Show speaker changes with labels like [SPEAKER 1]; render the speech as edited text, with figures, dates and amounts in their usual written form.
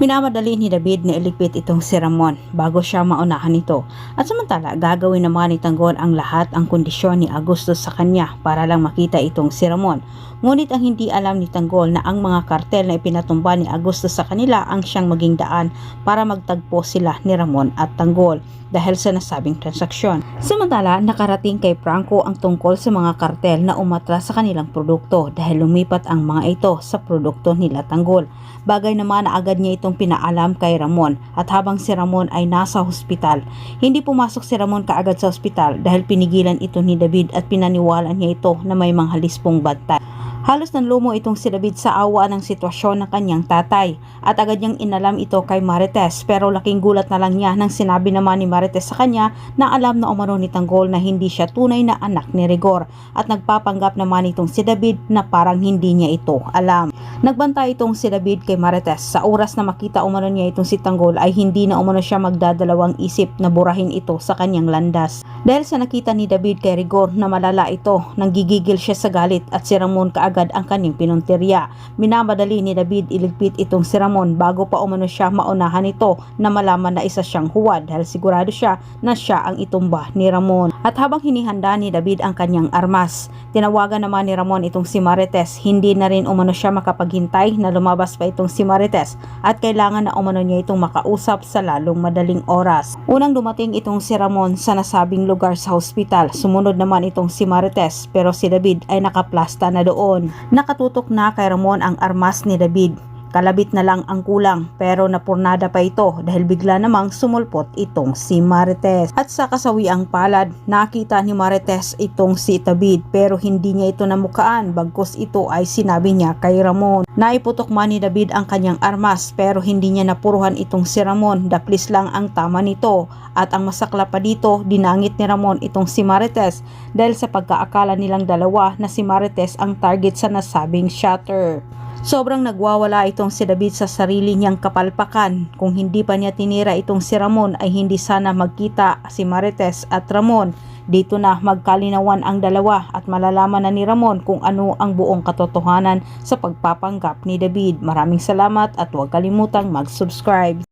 [SPEAKER 1] Minamadali ni David na iligpit itong si Ramon bago siya maunahan nito. At samantala, gagawin naman ni Tanggol ang lahat ang kondisyon ni Agustus sa kanya para lang makita itong si Ramon. Ngunit ang hindi alam ni Tanggol na ang mga kartel na ipinatumba ni Agustus sa kanila ang siyang maging daan para magtagpo sila ni Ramon at Tanggol dahil sa nasabing transaksyon. Samantala, nakarating kay Franco ang tungkol sa mga kartel na umatras sa kanilang produkto dahil lumipat ang mga ito sa produkto nila Tanggol. Bagay naman na agad niya itong pinaalam kay Ramon at habang si Ramon ay nasa hospital, hindi pumasok si Ramon kaagad sa hospital dahil pinigilan ito ni David at pinaniwalaan niya ito na may manghalis pong bantay. Halos nanlumo itong si David sa awa ng sitwasyon ng kanyang tatay at agad niyang inalam ito kay Marites, pero laking gulat na lang niya nang sinabi naman ni Marites sa kanya na alam na umano ni Tanggol na hindi siya tunay na anak ni Rigor at nagpapanggap naman itong si David na parang hindi niya ito alam. Nagbantay itong si David kay Marites sa oras na makita umano niya itong si Tanggol ay hindi na umano siya magdadalawang isip na burahin ito sa kanyang landas. Dahil sa nakita ni David kay Rigor na malala ito, nanggigigil siya sa galit at si Ramon kaagad ang kanyang pinuntirya. Minamadali ni David iligpit itong si Ramon bago pa umano siya maunahan ito na malaman na isa siyang huwad dahil sigurado siya na siya ang itumba ni Ramon. At habang hinihanda ni David ang kanyang armas, tinawagan naman ni Ramon itong si Marites. Hindi na rin umano siya makapaghintay na lumabas pa itong si Marites at kailangan na umano niya itong makausap sa lalong madaling oras. Unang dumating itong si Ramon sa nasabing lugar sa hospital. Sumunod naman itong si Marites pero si David ay nakaplasta na doon. Nakatutok na kay Ramon ang armas ni David. Kalabit na lang ang kulang pero napurnada pa ito dahil bigla namang sumulpot itong si Marites. At sa kasawiang palad, nakita ni Marites itong si David pero hindi niya ito namukaan bagkus ito ay sinabi niya kay Ramon. Naiputok man ni David ang kanyang armas pero hindi niya napuruhan itong si Ramon. Daplis lang ang tama nito at ang masakla pa dito, dinangit ni Ramon itong si Marites dahil sa pagkaakala nilang dalawa na si Marites ang target sa nasabing shatter. Sobrang nagwawala itong si David sa sarili niyang kapalpakan. Kung hindi pa niya tinira itong si Ramon ay hindi sana magkita si Marites at Ramon. Dito na magkalinawan ang dalawa at malalaman na ni Ramon kung ano ang buong katotohanan sa pagpapanggap ni David. Maraming salamat at huwag kalimutang mag-subscribe.